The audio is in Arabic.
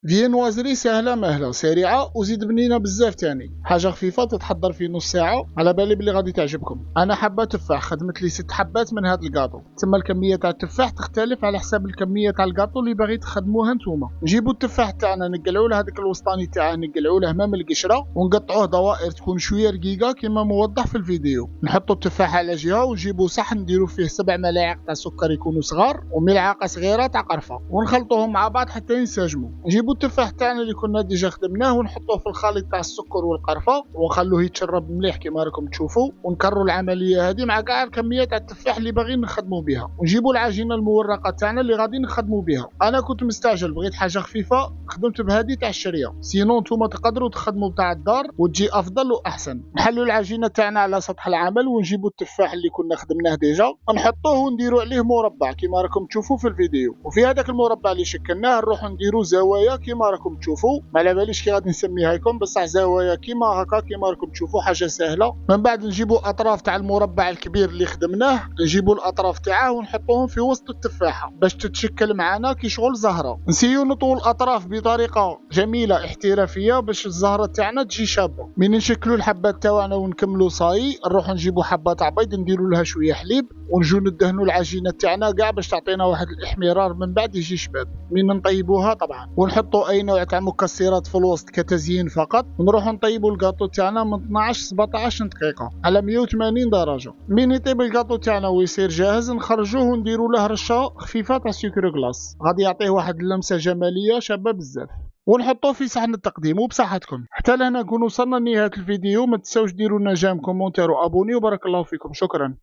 فينوازري سهله مهله سريعه وزيد بنينه بزاف تاني، حاجه خفيفه تتحضر في نص ساعه، على بالي بلي غادي تعجبكم. انا حبه تفاح، خدمت لي 6 حبات من هذا الكاطو، تما الكميه تاع التفاح تختلف على حساب الكميه تاع الكاطو اللي باغي تخدموها نتوما. نجيبو التفاح تاعنا نقلعوا له هذاك الوسطاني تاعه، نقلعوا له مام القشره ونقطعوه دوائر تكون شويه رقيقه كما موضح في الفيديو. نحطوا التفاح على جهه ونجيبو صحن نديرو فيه 7 ملاعق تاع سكر يكونوا صغار وملعقه صغيره تاع قرفه ونخلطوهم مع بعض حتى ينسجموا. نجيبو التفاح تاعنا اللي كنا ديجا خدمناه ونحطوه في الخليط تاع السكر والقرفه ونخلوه يتشرب مليح كما راكم تشوفوا، ونكرروا العمليه هذه مع كاع الكميه تاع التفاح اللي باغيين نخدموا بها. ونجيبوا العجينه المورقه تاعنا اللي غادي نخدموا بها. انا كنت مستعجل بغيت حاجه خفيفه خدمت بهذه تاع الشريه، سينو نتوما تقدروا تخدموا تاع الدار وتجي افضل واحسن. نحلوا العجينه تاعنا على سطح العمل ونجيبوا التفاح اللي كنا خدمناه ديجا نحطوه ونديروا عليه مربع كما راكم تشوفوا في الفيديو. وفي هذاك المربع اللي شكلناه نروحوا نديروا زوايا كما راكم تشوفوا، ما على باليش كي غادي نسميها لكم بصح زوايا كيما هكا كيما راكم تشوفوا، حاجه سهله. من بعد نجيبوا اطراف تاع المربع الكبير اللي خدمناه، نجيبوا الاطراف تاعه ونحطوهم في وسط التفاحه باش تتشكل معنا كي شغل زهره. نسيو نطول الاطراف بطريقه جميله احترافيه باش الزهره تاعنا تجي شابه. من نشكلوا الحبات تاعنا ونكملوا صاي نروحوا نجيبوا حبه تاع بيض نديروا لها شويه حليب ونجو ندهنوا العجينه تاعنا كاع باش تعطينا واحد الاحمرار من بعد يجي شباب من نطيبوها طبعا. ونحطوا اي نوع تاع مكسرات في الوسط كتزيين فقط، ونروحوا نطيبوا الكاطو تاعنا من 12 17 دقيقه على 180 درجه. من يطيب الكاطو تاعنا ويصير جاهز نخرجوه ونديروا له رشه خفيفه تاع سكر كلاص، غادي يعطيه واحد اللمسه جماليه شابه بزاف. ونحطوه في صحن التقديم وبصحتكم. حتى لهنا نكون وصلنا لنهايه الفيديو، ما تنساوش ديروا لنا جيم كومونتير وابوني وبارك الله فيكم، شكرا.